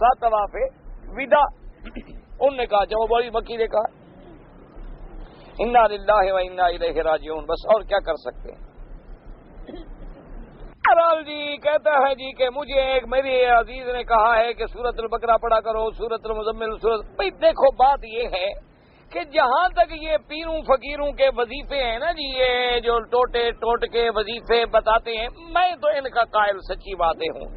راستہ طواف ودا. انہوں نے کہا چلو بڑی مکی نے کہا انا للہ و انا الیہ راجعون، بس اور کیا کر سکتے ہیں. بہرحال جی کہتا ہے جی کہ مجھے ایک میری عزیز نے کہا ہے کہ سورۃ البقرہ پڑھا کرو، سورۃ المزمل. بھئی دیکھو بات یہ ہے کہ جہاں تک یہ پیروں فقیروں کے وظیفے ہیں نا جی، یہ جو ٹوٹ کے وظیفے بتاتے ہیں، میں تو ان کا قائل سچی باتیں ہوں.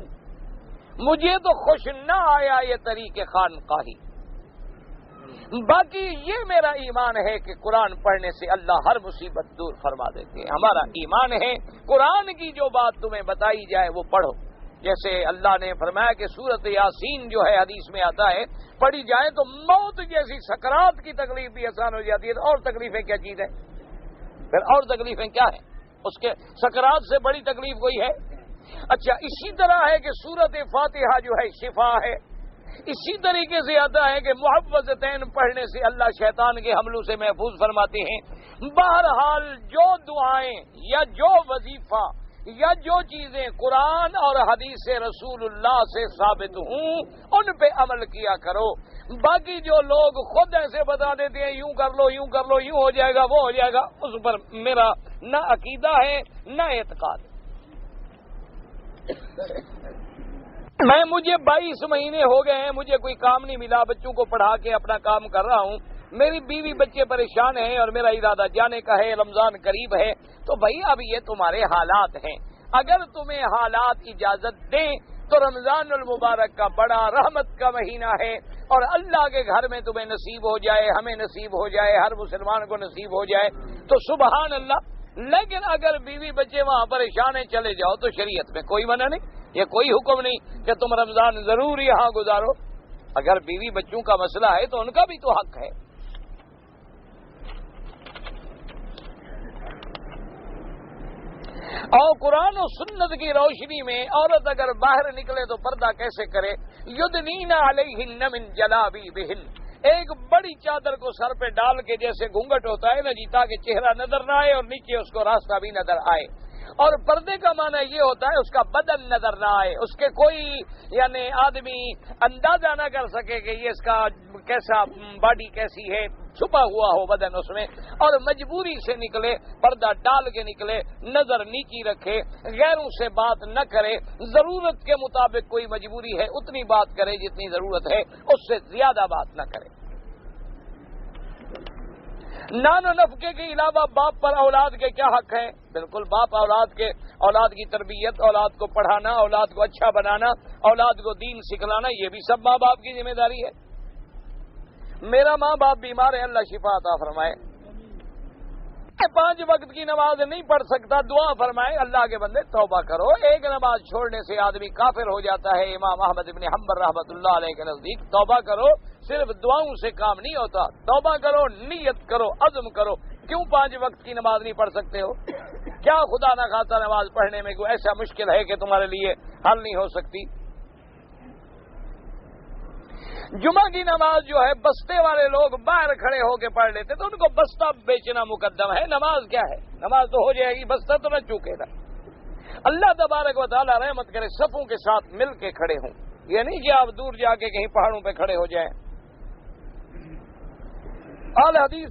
مجھے تو خوش نہ آیا یہ طریق خانقاہی. باقی یہ میرا ایمان ہے کہ قرآن پڑھنے سے اللہ ہر مصیبت دور فرما دیتے ہیں. ہمارا ایمان ہے قرآن کی جو بات تمہیں بتائی جائے وہ پڑھو. جیسے اللہ نے فرمایا کہ سورۃ یاسین جو ہے حدیث میں آتا ہے پڑھی جائے تو موت جیسی سکرات کی تکلیف بھی آسان ہو جاتی ہے. اور تکلیفیں کیا چیز ہے؟ پھر اور تکلیفیں کیا ہیں؟ اس کے سکرات سے بڑی تکلیف کوئی ہے؟ اچھا اسی طرح ہے کہ سورۃ فاتحہ جو ہے شفا ہے. اسی طریقے سے آتا ہے کہ محفظتین پڑھنے سے اللہ شیطان کے حملوں سے محفوظ فرماتے ہیں. بہرحال جو دعائیں یا جو وظیفہ یا جو چیزیں قرآن اور حدیث رسول اللہ سے ثابت ہوں ان پہ عمل کیا کرو. باقی جو لوگ خود ایسے بتا دیتے ہیں یوں کر لو یوں کر لو یوں ہو جائے گا وہ ہو جائے گا، اس پر میرا نہ عقیدہ ہے نہ اعتقاد. مجھے 22 مہینے ہو گئے ہیں، مجھے کوئی کام نہیں ملا، بچوں کو پڑھا کے اپنا کام کر رہا ہوں. میری بیوی بچے پریشان ہیں اور میرا ارادہ جانے کا ہے، رمضان قریب ہے. تو بھائی اب یہ تمہارے حالات ہیں، اگر تمہیں حالات اجازت دیں تو رمضان المبارک کا بڑا رحمت کا مہینہ ہے اور اللہ کے گھر میں تمہیں نصیب ہو جائے، ہمیں نصیب ہو جائے، ہر مسلمان کو نصیب ہو جائے تو سبحان اللہ. لیکن اگر بیوی بچے وہاں پریشان ہیں چلے جاؤ تو شریعت میں کوئی منع نہیں، یہ کوئی حکم نہیں کہ تم رمضان ضرور یہاں گزارو. اگر بیوی بچوں کا مسئلہ ہے تو ان کا بھی تو حق ہے. اور قرآن و سنت کی روشنی میں عورت اگر باہر نکلے تو پردہ کیسے کرے؟ یدنین علیہن من جلابیبہن، ایک بڑی چادر کو سر پہ ڈال کے جیسے گھونگھٹ ہوتا ہے نا جی، تاکہ چہرہ نظر نہ آئے اور نیچے اس کو راستہ بھی نظر آئے. اور پردے کا معنی یہ ہوتا ہے اس کا بدن نظر نہ آئے، اس کے کوئی یعنی آدمی اندازہ نہ کر سکے کہ یہ اس کا کیسا باڈی کیسی ہے، چھپا ہوا ہو بدن اس میں. اور مجبوری سے نکلے، پردہ ڈال کے نکلے، نظر نیچی رکھے، غیروں سے بات نہ کرے، ضرورت کے مطابق کوئی مجبوری ہے اتنی بات کرے جتنی ضرورت ہے، اس سے زیادہ بات نہ کرے. نان و نفقے کے علاوہ باپ پر اولاد کے کیا حق ہیں؟ بالکل باپ اولاد کی تربیت، اولاد کو پڑھانا، اولاد کو اچھا بنانا، اولاد کو دین سکھلانا، یہ بھی سب ماں باپ کی ذمہ داری ہے. میرا ماں باپ بیمار ہے، اللہ شفا عطا فرمائے. 5 وقت کی نماز نہیں پڑھ سکتا، دعا فرمائے اللہ کے بندے توبہ کرو. ایک نماز چھوڑنے سے آدمی کافر ہو جاتا ہے امام احمد بن حنبل رحمۃ اللہ علیہ کے نزدیک. توبہ کرو، صرف دعاؤں سے کام نہیں ہوتا، توبہ کرو، نیت کرو، عزم کرو. کیوں 5 وقت کی نماز نہیں پڑھ سکتے ہو؟ کیا خدا نہ خواستہ نماز پڑھنے میں کوئی ایسا مشکل ہے کہ تمہارے لیے حل نہیں ہو سکتی؟ جمعہ کی نماز جو ہے بستے والے لوگ باہر کھڑے ہو کے پڑھ لیتے تو ان کو بستہ بیچنا مقدم ہے. نماز کیا ہے؟ نماز تو ہو جائے گی، بستہ تو نہ چوکے گا. اللہ تبارک و تعالی رحمت کرے صفوں کے ساتھ مل کے کھڑے ہوں، یہ نہیں کہ آپ دور جا کے کہیں پہاڑوں پہ کھڑے ہو جائیں. اعلی حدیث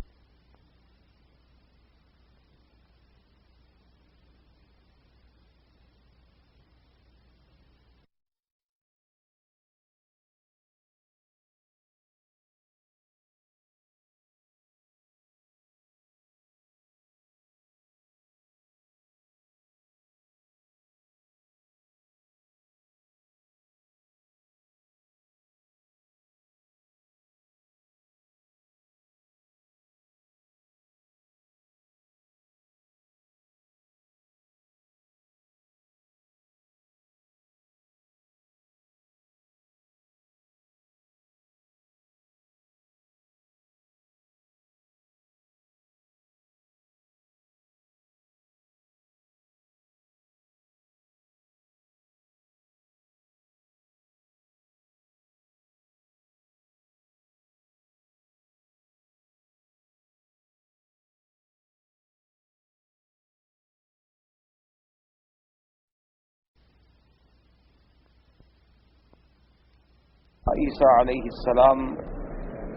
عیسیٰ علیہ السلام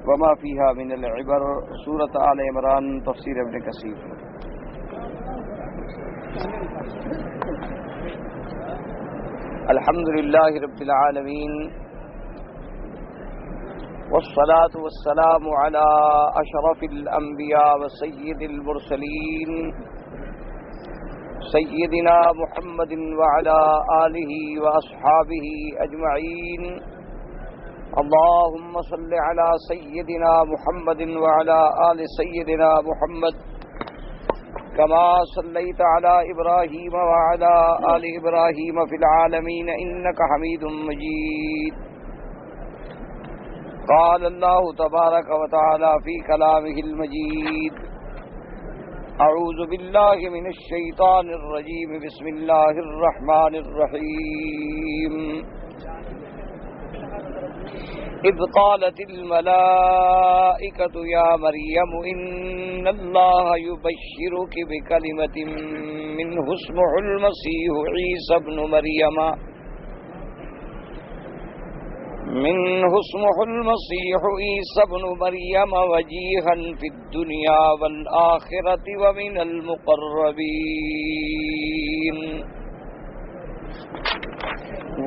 وما فیہا من العبر، سورۃ آل عمران، تفسیر ابن کثیر۔ الحمد للہ رب العالمین، والصلاة والسلام علی اشرف الانبیاء وسید المرسلین سیدنا محمد وعلى آلہ واصحابہ اجمعین۔ اللهم صل على سيدنا محمد وعلى آل سيدنا محمد كما صليت على إبراهيم وعلى آل إبراهيم في العالمين إنك حميد مجيد۔ قال الله تبارك وتعالى في كلامه المجيد: أعوذ بالله من الشيطان الرجيم، بسم الله الرحمن الرحيم۔ إذ قالت الملائكة يا مريم إن الله يبشرك بكلمة منه اسمه المسيح عيسى ابن مريم وجيها في الدنيا والآخرة ومن المقربين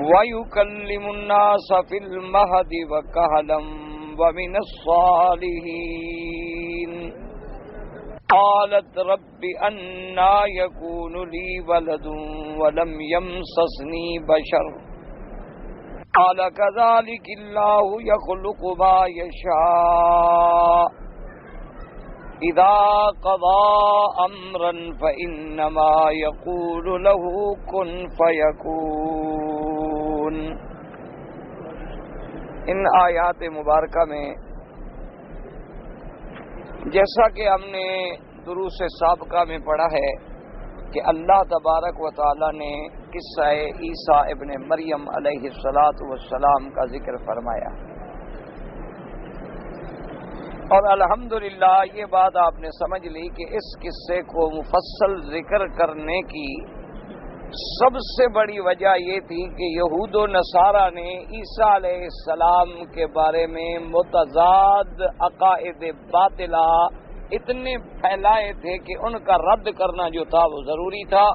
وَيُكَلِّمُ النَّاسَ فِي الْمَهْدِ وَكَهْلًا وَمِنَ الصَّالِحِينَ۔ قَالَتْ رَبِّ أَنَّى يَكُونُ لِي وَلَدٌ وَلَمْ يَمْسَسْنِي بَشَرٌ قَالَ كَذَلِكَ اللَّهُ يَخْلُقُ مَا يَشَاءُ إِذَا قَضَى أَمْرًا فَإِنَّمَا يَقُولُ لَهُ كُن فَيَكُونُ۔ ان آیات مبارکہ میں جیسا کہ ہم نے دروس سابقہ میں پڑھا ہے کہ اللہ تبارک و تعالی نے قصہ عیسیٰ ابن مریم علیہ السلام کا ذکر فرمایا، اور الحمدللہ یہ بات آپ نے سمجھ لی کہ اس قصے کو مفصل ذکر کرنے کی سب سے بڑی وجہ یہ تھی کہ یہود و نصارہ نے عیسیٰ علیہ السلام کے بارے میں متضاد عقائد باطلہ اتنے پھیلائے تھے کہ ان کا رد کرنا جو تھا وہ ضروری تھا،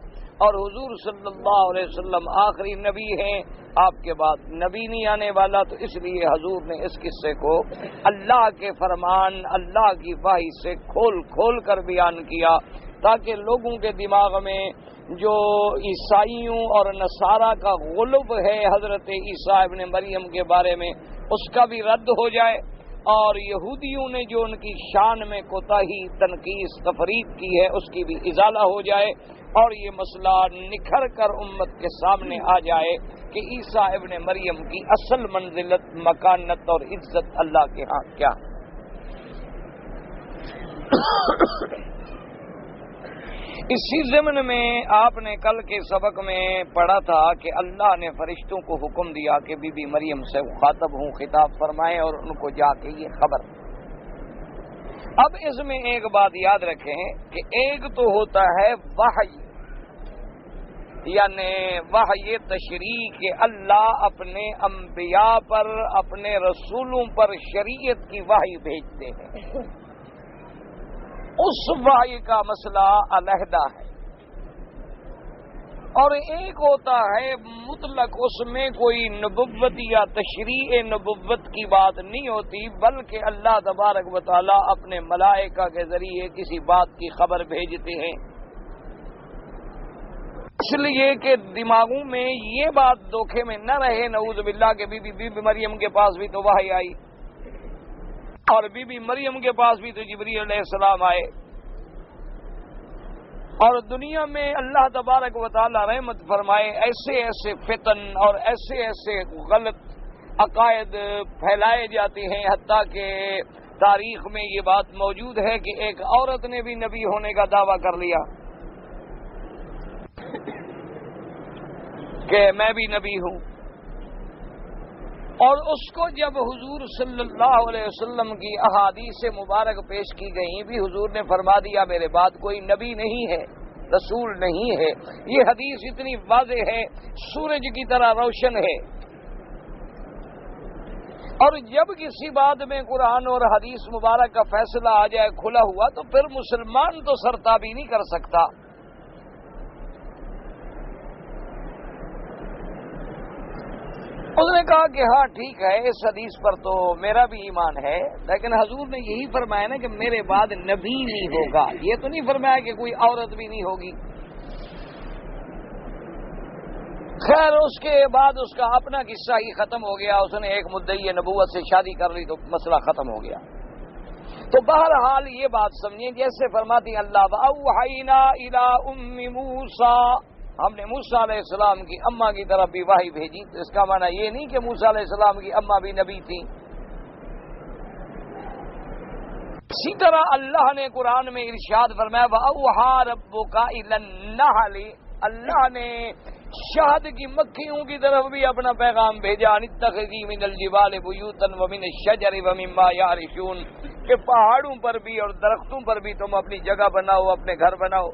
اور حضور صلی اللہ علیہ وسلم آخری نبی ہیں، آپ کے بعد نبی نہیں آنے والا، تو اس لیے حضور نے اس قصے کو اللہ کے فرمان، اللہ کی وحی سے کھول کھول کر بیان کیا، تاکہ لوگوں کے دماغ میں جو عیسائیوں اور نصارہ کا غلب ہے حضرت عیسیٰ ابن مریم کے بارے میں، اس کا بھی رد ہو جائے، اور یہودیوں نے جو ان کی شان میں کوتاہی، تنقیص، تفرید کی ہے اس کی بھی ازالہ ہو جائے، اور یہ مسئلہ نکھر کر امت کے سامنے آ جائے کہ عیسیٰ ابن مریم کی اصل منزلت، مکانت اور عزت اللہ کے ہاں کیا۔ اسی ضمن میں آپ نے کل کے سبق میں پڑھا تھا کہ اللہ نے فرشتوں کو حکم دیا کہ بی بی مریم سے مخاطب ہوں، خطاب فرمائیں اور ان کو جا کے یہ خبر۔ اب اس میں ایک بات یاد رکھیں کہ ایک تو ہوتا ہے وحی، یعنی وحی تشریع کہ اللہ اپنے انبیاء پر، اپنے رسولوں پر شریعت کی وحی بھیجتے ہیں، اس وحی کا مسئلہ علیحدہ ہے، اور ایک ہوتا ہے مطلق، اس میں کوئی نبوت یا تشریع نبوت کی بات نہیں ہوتی، بلکہ اللہ تبارک و تعالی اپنے ملائکہ کے ذریعے کسی بات کی خبر بھیجتے ہیں، اس لیے کہ دماغوں میں یہ بات دھوکے میں نہ رہے نعوذ باللہ کہ بی بی مریم کے پاس بھی تو وحی آئی، اور بی بی مریم کے پاس بھی تو جبریل علیہ السلام آئے، اور دنیا میں اللہ تبارک و تعالی رحمت فرمائے ایسے ایسے فتن اور ایسے ایسے غلط عقائد پھیلائے جاتے ہیں، حتیٰ کہ تاریخ میں یہ بات موجود ہے کہ ایک عورت نے بھی نبی ہونے کا دعویٰ کر لیا کہ میں بھی نبی ہوں، اور اس کو جب حضور صلی اللہ علیہ وسلم کی احادیث مبارک پیش کی گئیں بھی حضور نے فرما دیا میرے بعد کوئی نبی نہیں ہے، رسول نہیں ہے۔ یہ حدیث اتنی واضح ہے، سورج کی طرح روشن ہے، اور جب کسی بات میں قرآن اور حدیث مبارک کا فیصلہ آ جائے کھلا ہوا تو پھر مسلمان تو سرتابی نہیں کر سکتا. اس نے کہا کہ ہاں ٹھیک ہے، اس حدیث پر تو میرا بھی ایمان ہے، لیکن حضور نے یہی فرمایا نا کہ میرے بعد نبی نہیں ہوگا، یہ تو نہیں فرمایا کہ کوئی عورت بھی نہیں ہوگی. خیر اس کے بعد اس کا اپنا قصہ ہی ختم ہو گیا، اس نے ایک مدعی نبوت سے شادی کر لی تو مسئلہ ختم ہو گیا. تو بہرحال یہ بات سمجھیں، جیسے فرماتی اللہ وَأَوْحَيْنَا إِلَىٰ أُمِّ مُوسَىٰ، ہم نے موسیٰ علیہ السلام کی اماں کی طرف بھی وحی بھیجی. اس کا معنی یہ نہیں کہ موسیٰ علیہ السلام کی اماں بھی نبی تھی. اسی طرح اللہ نے قرآن میں ارشاد فرمایا وَأَوْحَىٰ رَبُّكَ إِلَى النَّحْلِ، اللہ نے شہد کی مکھیوں کی طرف بھی اپنا پیغام بھیجا ان اتخذی من الجبال بیوتا ومن الشجر ومما یعرشون، کہ پہاڑوں پر بھی اور درختوں پر بھی تم اپنی جگہ بناؤ، اپنے گھر بناؤ.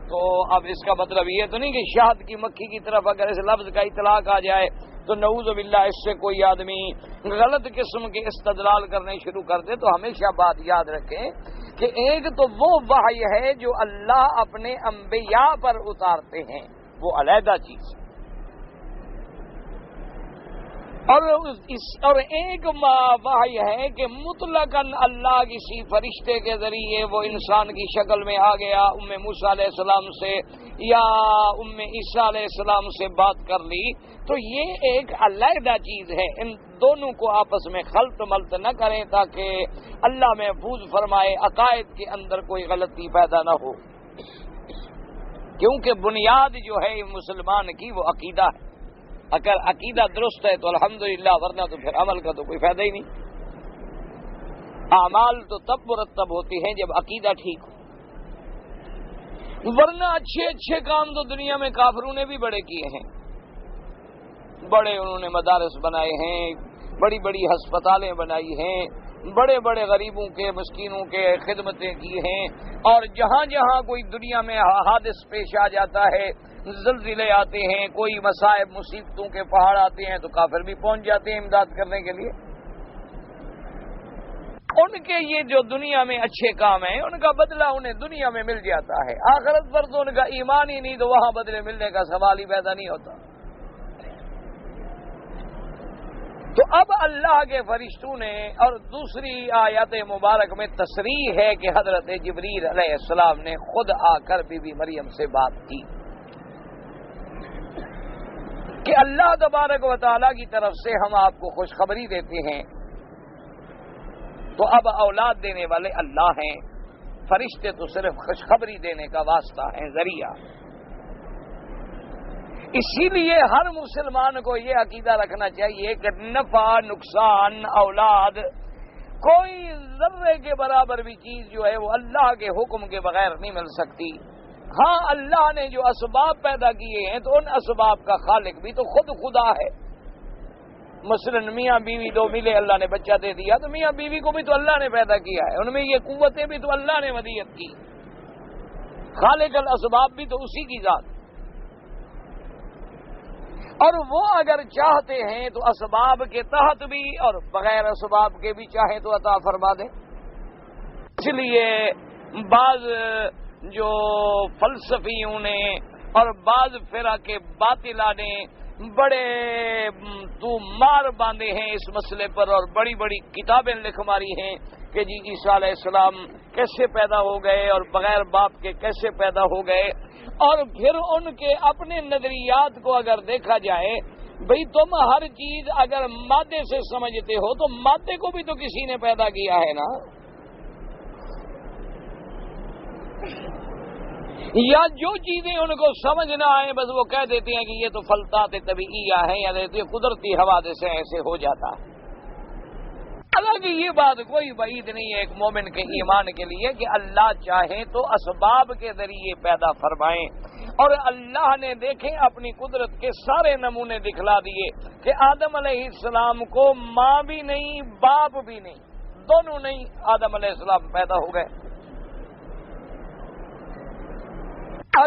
تو اب اس کا مطلب یہ تو نہیں کہ شہد کی مکھی کی طرف اگر اس لفظ کا اطلاق آ جائے تو نعوذ باللہ اس سے کوئی آدمی غلط قسم کے استدلال کرنے شروع کر دے. تو ہمیشہ بات یاد رکھیں کہ ایک تو وہ وحی ہے جو اللہ اپنے انبیاء پر اتارتے ہیں، وہ علیحدہ چیز ہے، اور ایک وحی ہے کہ مطلقاً اللہ کسی فرشتے کے ذریعے وہ انسان کی شکل میں آ گیا، ام موسیٰ علیہ السلام سے یا ام عیسیٰ علیہ السلام سے بات کر لی. تو یہ ایک علیحدہ چیز ہے، ان دونوں کو آپس میں خلط ملط نہ کریں تاکہ اللہ محفوظ فرمائے عقائد کے اندر کوئی غلطی پیدا نہ ہو. کیونکہ بنیاد جو ہے مسلمان کی وہ عقیدہ ہے. اگر عقیدہ درست ہے تو الحمدللہ، ورنہ تو پھر عمل کا تو کوئی فائدہ ہی نہیں. اعمال تو تب مرتب ہوتے ہیں جب عقیدہ ٹھیک ہو، ورنہ اچھے اچھے کام تو دنیا میں کافروں نے بھی بڑے کیے ہیں. بڑے انہوں نے مدارس بنائے ہیں، بڑی بڑی ہسپتالیں بنائی ہیں، بڑے بڑے غریبوں کے مسکینوں کے خدمتیں کی ہیں. اور جہاں جہاں کوئی دنیا میں حادث پیش آ جاتا ہے، زلزلے آتے ہیں، کوئی مصائب مصیبتوں کے پہاڑ آتے ہیں، تو کافر بھی پہنچ جاتے ہیں امداد کرنے کے لیے. ان کے یہ جو دنیا میں اچھے کام ہیں ان کا بدلہ انہیں دنیا میں مل جاتا ہے. آخرت پر تو ان کا ایمان ہی نہیں، تو وہاں بدلے ملنے کا سوال ہی پیدا نہیں ہوتا. تو اب اللہ کے فرشتوں نے، اور دوسری آیت مبارک میں تصریح ہے کہ حضرت جبریل علیہ السلام نے خود آ کر بی بی مریم سے بات کی کہ اللہ تبارک و تعالیٰ کی طرف سے ہم آپ کو خوشخبری دیتے ہیں. تو اب اولاد دینے والے اللہ ہیں، فرشتے تو صرف خوشخبری دینے کا واسطہ ہیں، ذریعہ. اسی لیے ہر مسلمان کو یہ عقیدہ رکھنا چاہیے کہ نفع نقصان اولاد کوئی ذرے کے برابر بھی چیز جو ہے وہ اللہ کے حکم کے بغیر نہیں مل سکتی. ہاں اللہ نے جو اسباب پیدا کیے ہیں تو ان اسباب کا خالق بھی تو خود خدا ہے. مثلا میاں بیوی دو ملے، اللہ نے بچہ دے دیا، تو میاں بیوی کو بھی تو اللہ نے پیدا کیا ہے، ان میں یہ قوتیں بھی تو اللہ نے ودیت کی. خالق الاسباب بھی تو اسی کی ذات. اور وہ اگر چاہتے ہیں تو اسباب کے تحت بھی اور بغیر اسباب کے بھی چاہیں تو عطا فرما دیں. اس لیے بعض جو فلسفیوں نے اور بعض فرق باطلہ نے بڑے تو مار باندھے ہیں اس مسئلے پر، اور بڑی بڑی کتابیں لکھ ماری ہیں کہ جی عیسیٰ علیہ السلام کیسے پیدا ہو گئے اور بغیر باپ کے کیسے پیدا ہو گئے. اور پھر ان کے اپنے نظریات کو اگر دیکھا جائے، بھئی تم ہر چیز اگر مادے سے سمجھتے ہو تو مادے کو بھی تو کسی نے پیدا کیا ہے نا. یا جو چیزیں ان کو سمجھ نہ آئے بس وہ کہہ دیتے ہیں کہ یہ تو فلتات طبیعیہ ہیں یا قدرتی حوادث سے ایسے ہو جاتا ہے. حالانکہ یہ بات کوئی بعید نہیں ہے ایک مومن کے ایمان کے لیے کہ اللہ چاہیں تو اسباب کے ذریعے پیدا فرمائیں. اور اللہ نے دیکھیں اپنی قدرت کے سارے نمونے دکھلا دیے کہ آدم علیہ السلام کو ماں بھی نہیں باپ بھی نہیں، دونوں نہیں، آدم علیہ السلام پیدا ہو گئے.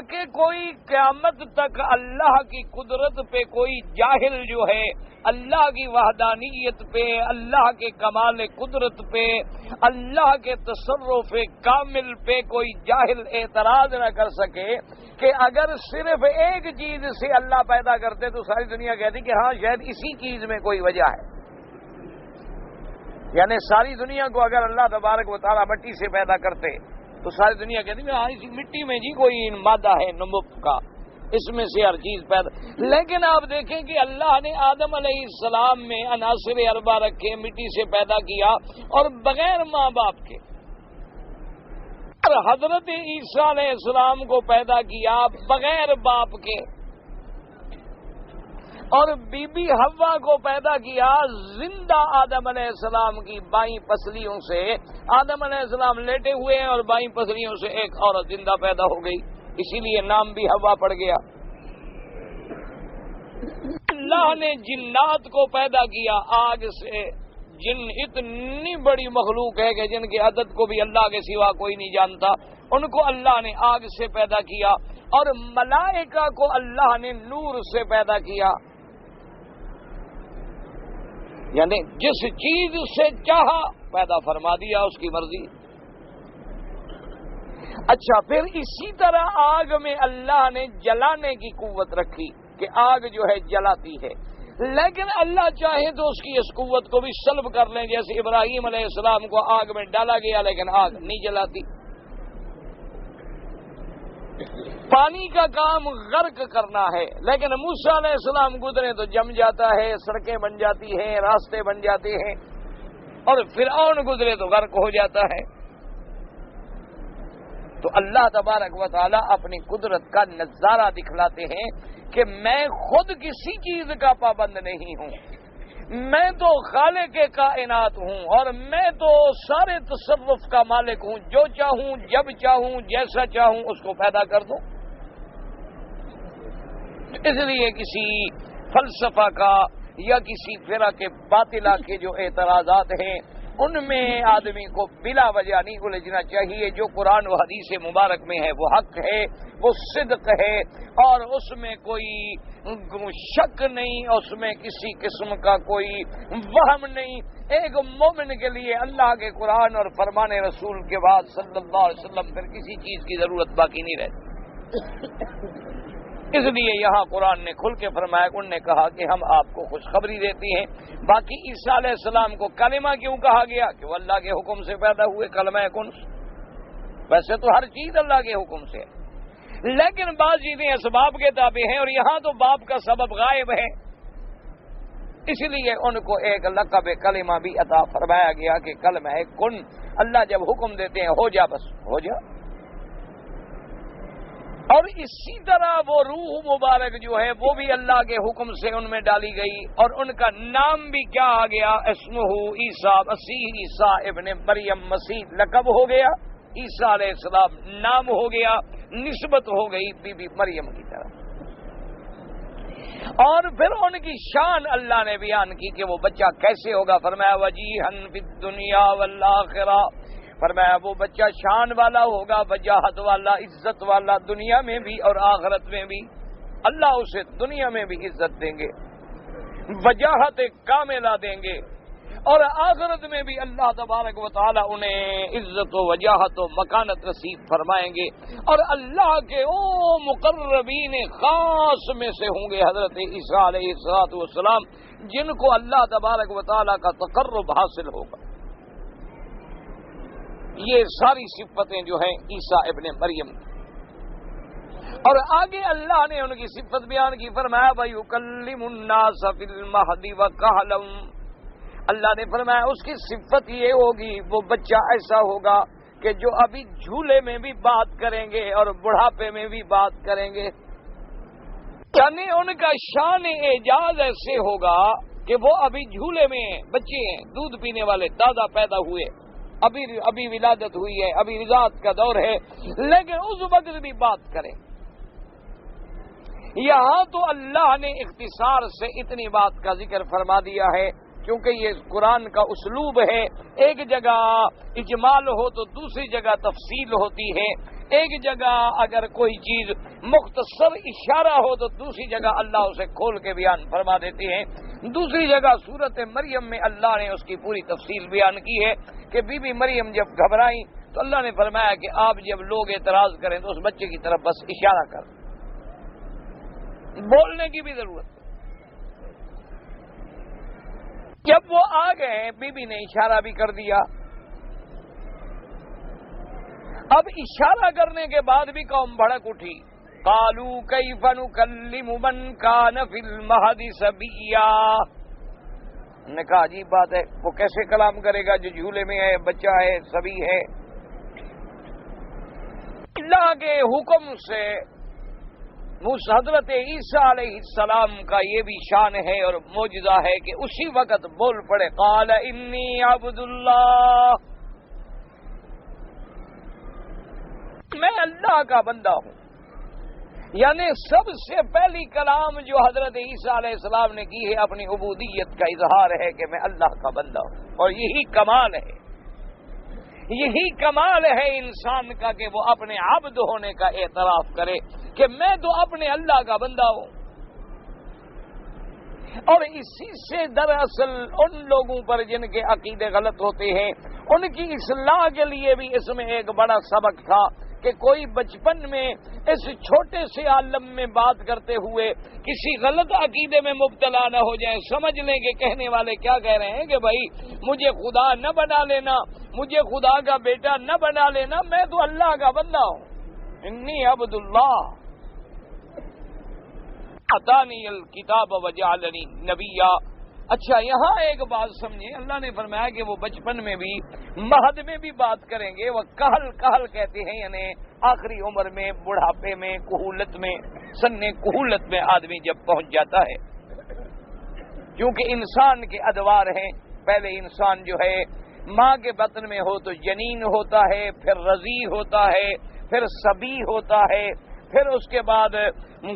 کہ کوئی قیامت تک اللہ کی قدرت پہ کوئی جاہل جو ہے، اللہ کی وحدانیت پہ، اللہ کے کمال قدرت پہ، اللہ کے تصرف کامل پہ کوئی جاہل اعتراض نہ کر سکے کہ اگر صرف ایک چیز سے اللہ پیدا کرتے تو ساری دنیا کہتی کہ ہاں شاید اسی چیز میں کوئی وجہ ہے۔ یعنی ساری دنیا کو اگر اللہ تبارک و تعالیٰ مٹی سے پیدا کرتے تو ساری دنیا کہتی ہے ہاں اسی مٹی میں جی کوئی مادہ ہے نمک کا، اس میں سے ہر چیز پیدا۔ لیکن آپ دیکھیں کہ اللہ نے آدم علیہ السلام میں عناصر اربعہ رکھے، مٹی سے پیدا کیا اور بغیر ماں باپ کے، اور حضرت عیسیٰ علیہ السلام کو پیدا کیا بغیر باپ کے، اور بی بی حوا کو پیدا کیا زندہ آدم علیہ السلام کی بائیں پسلیوں سے۔ آدم علیہ السلام لیٹے ہوئے ہیں اور بائیں پسلیوں سے ایک عورت زندہ پیدا ہو گئی، اسی لیے نام بھی حوا پڑ گیا۔ اللہ نے جنات کو پیدا کیا آگ سے۔ جن اتنی بڑی مخلوق ہے کہ جن کے عدد کو بھی اللہ کے سوا کوئی نہیں جانتا، ان کو اللہ نے آگ سے پیدا کیا، اور ملائکہ کو اللہ نے نور سے پیدا کیا۔ یعنی جس چیز سے چاہا پیدا فرما دیا، اس کی مرضی۔ اچھا، پھر اسی طرح آگ میں اللہ نے جلانے کی قوت رکھی کہ آگ جو ہے جلاتی ہے، لیکن اللہ چاہے تو اس کی اس قوت کو بھی سلب کر لیں، جیسے ابراہیم علیہ السلام کو آگ میں ڈالا گیا لیکن آگ نہیں جلاتی۔ پانی کا کام غرق کرنا ہے، لیکن موسیٰ علیہ السلام گزرے تو جم جاتا ہے، سڑکیں بن جاتی ہیں، راستے بن جاتے ہیں، اور فرعون گزرے تو غرق ہو جاتا ہے۔ تو اللہ تبارک و تعالیٰ اپنی قدرت کا نظارہ دکھلاتے ہیں کہ میں خود کسی چیز کا پابند نہیں ہوں، میں تو خالق کائنات ہوں، اور میں تو سارے تصرف کا مالک ہوں، جو چاہوں جب چاہوں جیسا چاہوں اس کو پیدا کر دوں۔ اس لیے کسی فلسفہ کا یا کسی فرقہ باطلہ کے جو اعتراضات ہیں ان میں آدمی کو بلا وجہ نہیں الجھنا چاہیے۔ جو قرآن و حدیث مبارک میں ہے وہ حق ہے، وہ صدق ہے، اور اس میں کوئی شک نہیں، اس میں کسی قسم کا کوئی وہم نہیں۔ ایک مومن کے لیے اللہ کے قرآن اور فرمان رسول کے بعد صلی اللہ علیہ وسلم پھر کسی چیز کی ضرورت باقی نہیں رہتی۔ اس لیے یہاں قرآن نے کھل کے فرمایا، انہوں نے کہا کہ ہم آپ کو خوشخبری دیتی ہیں۔ باقی عیسیٰ علیہ السلام کو کلمہ کیوں کہا گیا؟ کہ وہ اللہ کے حکم سے پیدا ہوئے، کلمہ کن۔ ویسے تو ہر چیز اللہ کے حکم سے ہے، لیکن بعض چیزیں اسباب کے تابع ہیں، اور یہاں تو باپ کا سبب غائب ہے، اس لیے ان کو ایک لقب کلمہ بھی عطا فرمایا گیا کہ کلمہ کن۔ اللہ جب حکم دیتے ہیں ہو جا، بس ہو جا۔ اور اسی طرح وہ روح مبارک جو ہے وہ بھی اللہ کے حکم سے ان میں ڈالی گئی، اور ان کا نام بھی کیا آ گیا؟ اسمہ عیسیٰ، مسیح عیسیٰ ابن مریم، مسیح لقب ہو گیا، عیسیٰ علیہ السلام نام ہو گیا، نسبت ہو گئی بی بی مریم کی طرف۔ اور پھر ان کی شان اللہ نے بیان کی کہ وہ بچہ کیسے ہوگا۔ فرمایا وجیہن فی الدنیا والآخرہ، فرمایا وہ بچہ شان والا ہوگا، وجاہت والا، عزت والا، دنیا میں بھی اور آخرت میں بھی۔ اللہ اسے دنیا میں بھی عزت دیں گے، وجاہت کاملہ دیں گے، اور آخرت میں بھی اللہ تبارک و تعالی انہیں عزت و وجاہت و مکانت نصیب فرمائیں گے۔ اور اللہ کے او مقربین خاص میں سے ہوں گے حضرت عیسیٰ علیہ السلام، جن کو اللہ تبارک و تعالی کا تقرب حاصل ہوگا۔ یہ ساری صفتیں جو ہیں عیسیٰ ابن مریم کی، اور آگے اللہ نے ان کی صفت بیان کی۔ فرمایا وَيُكَلِّمُ النَّاسَ فِي الْمَهْدِ وَكَهْلًا، اللہ نے فرمایا اس کی صفت یہ ہوگی، وہ بچہ ایسا ہوگا کہ جو ابھی جھولے میں بھی بات کریں گے اور بڑھاپے میں بھی بات کریں گے۔ یعنی ان کا شان اعجاز ایسے ہوگا کہ وہ ابھی جھولے میں بچے ہیں، دودھ پینے والے، تازہ پیدا ہوئے، ابھی ولادت ہوئی ہے، ابھی رضاعت کا دور ہے، لیکن اس وقت بھی بات کریں۔ یہاں تو اللہ نے اختصار سے اتنی بات کا ذکر فرما دیا ہے کیونکہ یہ قرآن کا اسلوب ہے، ایک جگہ اجمال ہو تو دوسری جگہ تفصیل ہوتی ہے، ایک جگہ اگر کوئی چیز مختصر اشارہ ہو تو دوسری جگہ اللہ اسے کھول کے بیان فرما دیتے ہیں۔ دوسری جگہ سورت مریم میں اللہ نے اس کی پوری تفصیل بیان کی ہے کہ بی بی مریم جب گھبرائیں تو اللہ نے فرمایا کہ آپ جب لوگ اعتراض کریں تو اس بچے کی طرف بس اشارہ کر، بولنے کی بھی ضرورت ہے۔ جب وہ آ گئے بی بی نے اشارہ بھی کر دیا، اب اشارہ کرنے کے بعد بھی قوم بھڑک اٹھی، قالوا کیف نکلم من کان فی المہد صبیا، نے کہا عجیب بات ہے، وہ کیسے کلام کرے گا جو جھولے میں ہے، بچہ ہے، صبی ہے۔ اللہ کے حکم سے حضرت عیسیٰ علیہ السلام کا یہ بھی شان ہے اور معجزہ ہے کہ اسی وقت بول پڑے، قال انی عبد اللہ، میں اللہ کا بندہ ہوں۔ یعنی سب سے پہلی کلام جو حضرت عیسیٰ علیہ السلام نے کی ہے اپنی عبودیت کا اظہار ہے کہ میں اللہ کا بندہ ہوں، اور یہی کمال ہے، یہی کمال ہے انسان کا کہ وہ اپنے عبد ہونے کا اعتراف کرے کہ میں تو اپنے اللہ کا بندہ ہوں۔ اور اسی سے دراصل ان لوگوں پر جن کے عقیدے غلط ہوتے ہیں ان کی اصلاح کے لیے بھی اس میں ایک بڑا سبق تھا کہ کوئی بچپن میں اس چھوٹے سے عالم میں بات کرتے ہوئے کسی غلط عقیدے میں مبتلا نہ ہو جائیں، سمجھ لیں کہ کہنے والے کیا کہہ رہے ہیں کہ بھائی مجھے خدا نہ بنا لینا، مجھے خدا کا بیٹا نہ بنا لینا، میں تو اللہ کا بندہ ہوں، انی عبد اللہ اتانی الکتاب وجعلنی نبیا۔ اچھا یہاں ایک بات سمجھیں، اللہ نے فرمایا کہ وہ بچپن میں بھی مہد میں بھی بات کریں گے، وہ کہل کہل کہتے ہیں، یعنی آخری عمر میں، بڑھاپے میں، کہولت میں، سن کہولت میں آدمی جب پہنچ جاتا ہے، کیونکہ انسان کے ادوار ہیں۔ پہلے انسان جو ہے ماں کے بطن میں ہو تو جنین ہوتا ہے، پھر رضیع ہوتا ہے، پھر صبی ہوتا ہے، پھر اس کے بعد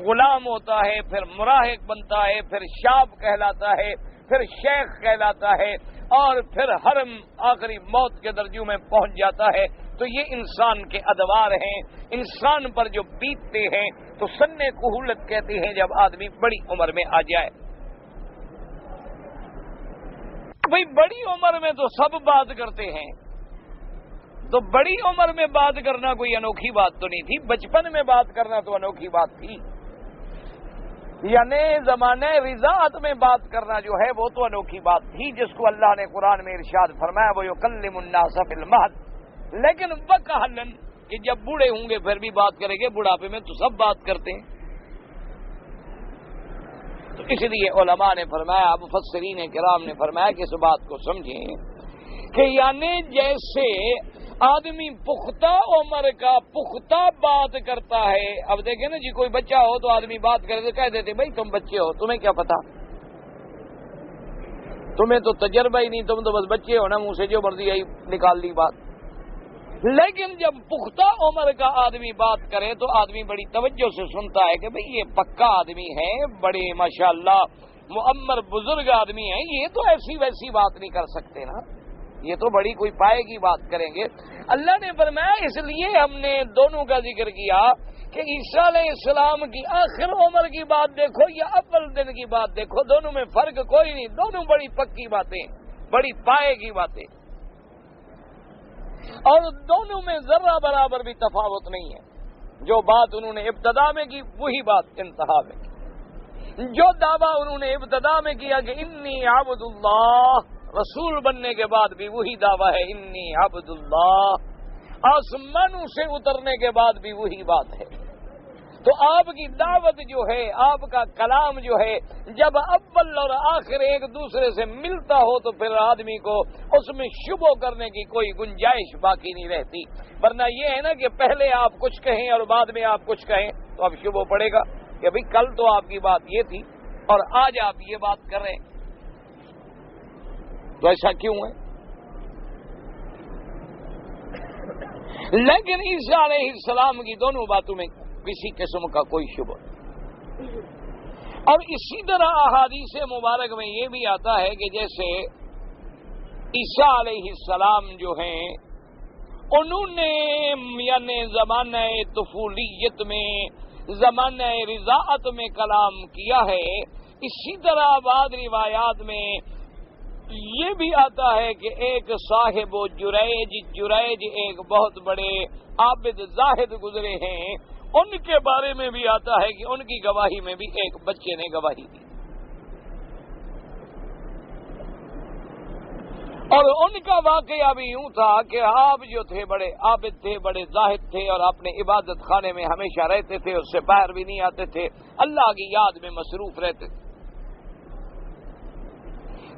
غلام ہوتا ہے، پھر مراہق بنتا ہے، پھر شاب کہلاتا ہے، پھر شیخ کہلاتا ہے، اور پھر حرم آخری موت کے درجوں میں پہنچ جاتا ہے۔ تو یہ انسان کے ادوار ہیں، انسان پر جو بیتتے ہیں، تو سن کہولت کہتے ہیں جب آدمی بڑی عمر میں آ جائے۔ بھئی بڑی عمر میں تو سب بات کرتے ہیں، تو بڑی عمر میں بات کرنا کوئی انوکھی بات تو نہیں تھی، بچپن میں بات کرنا تو انوکھی بات تھی، یعنی زمانے رضاعت میں بات کرنا جو ہے وہ تو انوکھی بات تھی، جس کو اللہ نے قرآن میں ارشاد فرمایا وہ یکلم الناس فی المہد۔ لیکن وکہلا کہ جب بوڑھے ہوں گے پھر بھی بات کریں گے، بڑھاپے میں تو سب بات کرتے ہیں۔ تو اس لیے علماء نے فرمایا، مفسرین کرام نے فرمایا کہ اس بات کو سمجھیں کہ یعنی جیسے آدمی پختہ عمر کا پختہ بات کرتا ہے، اب دیکھیں نا جی کوئی بچہ ہو تو آدمی بات کرے تو کہہ دیتے بھائی تم بچے ہو، تمہیں کیا پتا، تمہیں تو تجربہ ہی نہیں، تم تو بس بچے ہو نا، منہ سے جو مرضی آئی نکال دی بات۔ لیکن جب پختہ عمر کا آدمی بات کرے تو آدمی بڑی توجہ سے سنتا ہے کہ بھئی یہ پکا آدمی ہے، بڑے ماشاءاللہ معمر بزرگ آدمی ہیں، یہ تو ایسی ویسی بات نہیں کر سکتے نا، یہ تو بڑی کوئی پائے کی بات کریں گے۔ اللہ نے فرمایا اس لیے ہم نے دونوں کا ذکر کیا کہ عیسیٰ علیہ السلام کی آخر عمر کی بات دیکھو یا اول دن کی بات دیکھو، دونوں میں فرق کوئی نہیں، دونوں بڑی پکی باتیں، بڑی پائے کی باتیں، اور دونوں میں ذرہ برابر بھی تفاوت نہیں ہے۔ جو بات انہوں نے ابتدا میں کی وہی بات انتہا میں کی، جو دعویٰ انہوں نے ابتدا میں کیا کہ انی عبد اللہ، رسول بننے کے بعد بھی وہی دعویٰ ہے انی عبد اللہ، آسمانوں سے اترنے کے بعد بھی وہی بات ہے۔ تو آپ کی دعوت جو ہے، آپ کا کلام جو ہے، جب اول اور آخر ایک دوسرے سے ملتا ہو تو پھر آدمی کو اس میں شبہ کرنے کی کوئی گنجائش باقی نہیں رہتی، ورنہ یہ ہے نا کہ پہلے آپ کچھ کہیں اور بعد میں آپ کچھ کہیں تو اب شبہ پڑے گا کہ بھئی کل تو آپ کی بات یہ تھی اور آج آپ یہ بات کر رہے ہیں، تو ایسا کیوں ہے؟ لیکن عیسیٰ علیہ السلام کی دونوں باتوں میں کسی قسم کا کوئی شبہ، اور اسی طرح احادیث مبارک میں یہ بھی آتا ہے کہ جیسے عیسیٰ علیہ السلام جو ہیں انہوں نے یعنی زمانہ طفولیت میں زمانہ رضاعت میں کلام کیا ہے، اسی طرح بعض روایات میں یہ بھی آتا ہے کہ ایک صاحب جریج ایک بہت بڑے عابد زاہد گزرے ہیں، ان کے بارے میں بھی آتا ہے کہ ان کی گواہی میں بھی ایک بچے نے گواہی دی، اور ان کا واقعہ بھی یوں تھا کہ آپ جو تھے بڑے عابد تھے، بڑے زاہد تھے، اور اپنے عبادت خانے میں ہمیشہ رہتے تھے، اس سے باہر بھی نہیں آتے تھے، اللہ کی یاد میں مصروف رہتے تھے۔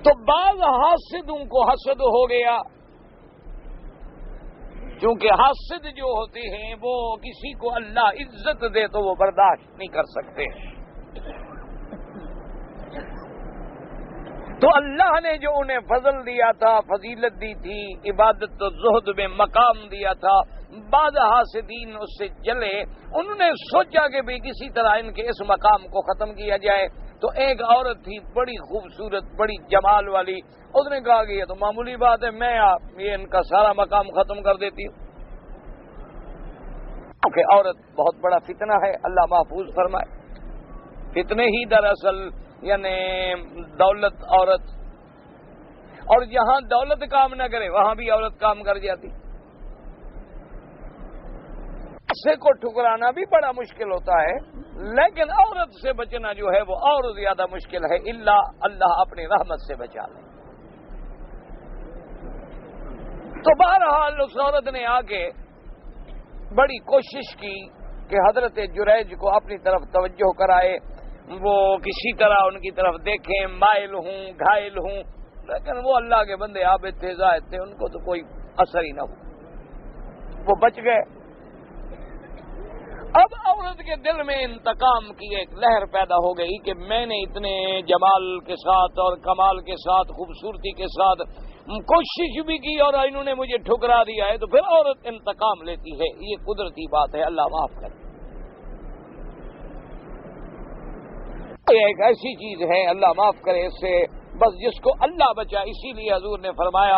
تو بعض حاسدوں کو حسد ہو گیا، کیونکہ حاسد جو ہوتے ہیں وہ کسی کو اللہ عزت دے تو وہ برداشت نہیں کر سکتے، تو اللہ نے جو انہیں فضل دیا تھا، فضیلت دی تھی، عبادت و زہد میں مقام دیا تھا، بعض حاسدین اس سے جلے، انہوں نے سوچا کہ بھی کسی طرح ان کے اس مقام کو ختم کیا جائے۔ تو ایک عورت تھی بڑی خوبصورت، بڑی جمال والی، اس نے کہا کہ یہ تو معمولی بات ہے، میں یہ ان کا سارا مقام ختم کر دیتی ہوں، کیونکہ عورت بہت بڑا فتنہ ہے، اللہ محفوظ فرمائے۔ فتنے ہی دراصل یعنی دولت، عورت، اور جہاں دولت کام نہ کرے وہاں بھی عورت کام کر جاتی، اسے کو ٹھکرانا بھی بڑا مشکل ہوتا ہے، لیکن عورت سے بچنا جو ہے وہ اور زیادہ مشکل ہے، اللہ اپنی رحمت سے بچا لے۔ تو بہرحال اس عورت نے آ کے بڑی کوشش کی کہ حضرت جریج کو اپنی طرف توجہ کرائے، وہ کسی طرح ان کی طرف دیکھیں، مائل ہوں، گھائل ہوں، لیکن وہ اللہ کے بندے عابد تھے، زاہد تھے، ان کو تو کوئی اثر ہی نہ ہو، وہ بچ گئے۔ اب عورت کے دل میں انتقام کی ایک لہر پیدا ہو گئی کہ میں نے اتنے جمال کے ساتھ اور کمال کے ساتھ، خوبصورتی کے ساتھ کوشش بھی کی اور انہوں نے مجھے ٹھکرا دیا ہے، تو پھر عورت انتقام لیتی ہے، یہ قدرتی بات ہے، اللہ معاف کرے، یہ ایک ایسی چیز ہے، اللہ معاف کرے اس سے، بس جس کو اللہ بچا۔ اسی لیے حضور نے فرمایا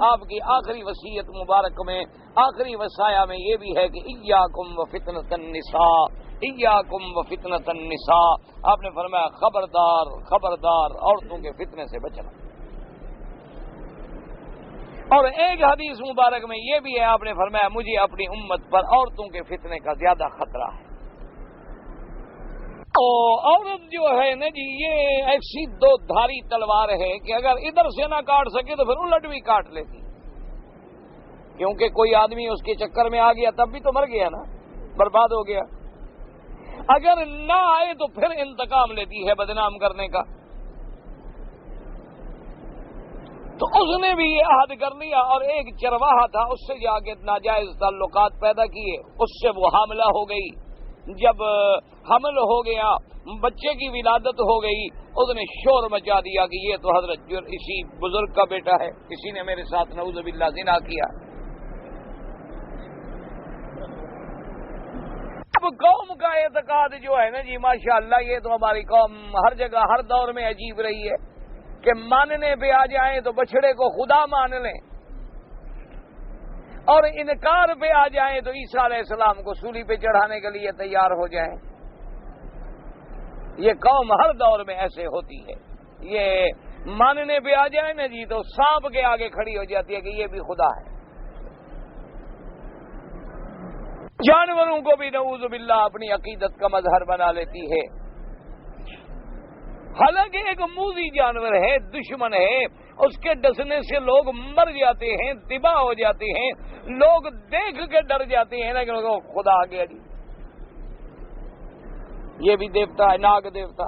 آپ کی آخری وصیت مبارک میں، آخری وصایا میں یہ بھی ہے کہ ایاکم وفتنۃ النساء، ایاکم وفتنۃ النساء، آپ نے فرمایا خبردار خبردار عورتوں کے فتنے سے بچنا۔ اور ایک حدیث مبارک میں یہ بھی ہے، آپ نے فرمایا مجھے اپنی امت پر عورتوں کے فتنے کا زیادہ خطرہ ہے۔ عورت جو ہے نا جی، یہ ایسی دو دھاری تلوار ہے کہ اگر ادھر سے نہ کاٹ سکے تو پھر الٹ بھی کاٹ لیتی، کیونکہ کوئی آدمی اس کے چکر میں آ گیا تب بھی تو مر گیا نا، برباد ہو گیا، اگر نہ آئے تو پھر انتقام لیتی ہے بدنام کرنے کا۔ تو اس نے بھی یہ عہد کر لیا، اور ایک چرواہا تھا، اس سے جا کے ناجائز تعلقات پیدا کیے، اس سے وہ حاملہ ہو گئی، جب حمل ہو گیا، بچے کی ولادت ہو گئی، اس نے شور مچا دیا کہ یہ تو حضرت اسی بزرگ کا بیٹا ہے، کسی نے میرے ساتھ نعوذ باللہ زنا کیا۔ اب قوم کا اعتقاد جو ہے نا جی، ماشاءاللہ یہ تو ہماری قوم ہر جگہ ہر دور میں عجیب رہی ہے کہ ماننے پہ آ جائیں تو بچڑے کو خدا مان لیں، اور انکار پہ آ جائیں تو عیسیٰ علیہ السلام کو سولی پہ چڑھانے کے لیے تیار ہو جائیں۔ یہ قوم ہر دور میں ایسے ہوتی ہے، یہ ماننے پہ آ جائیں نا جی تو سانپ کے آگے کھڑی ہو جاتی ہے کہ یہ بھی خدا ہے۔ جانوروں کو بھی نعوذ باللہ اپنی عقیدت کا مظہر بنا لیتی ہے، حالانکہ ایک موذی جانور ہے، دشمن ہے، اس کے ڈسنے سے لوگ مر جاتے ہیں، تباہ ہو جاتے ہیں، لوگ دیکھ کے ڈر جاتے ہیں، لیکن خدا آ گیا جی، یہ بھی دیوتا ہے، ناگ دیوتا۔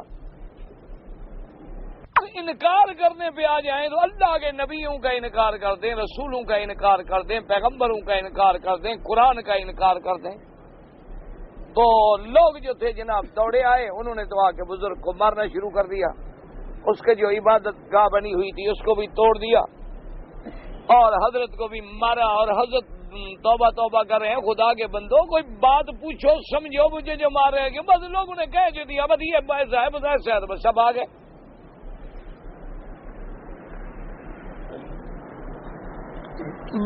انکار کرنے پہ آ جائیں تو اللہ کے نبیوں کا انکار کر دیں، رسولوں کا انکار کر دیں، پیغمبروں کا انکار کر دیں، قرآن کا انکار کر دیں، تو لوگ جو تھے جناب دوڑے آئے، انہوں نے تو آ کے بزرگ کو مارنا شروع کر دیا، اس کے جو عبادت گاہ بنی ہوئی تھی اس کو بھی توڑ دیا، اور حضرت کو بھی مارا، اور حضرت توبہ توبہ کر رہے ہیں خدا کے بندو، کوئی بات پوچھو سمجھو مجھے جو مار رہے ہیں کہ بس لوگوں نے کہہ جو دیا بس یہ ایسا ہے بس ایسا ہے تو بس سب آ گئے۔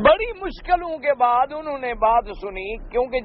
بڑی مشکلوں کے بعد انہوں نے بات سنی، کیونکہ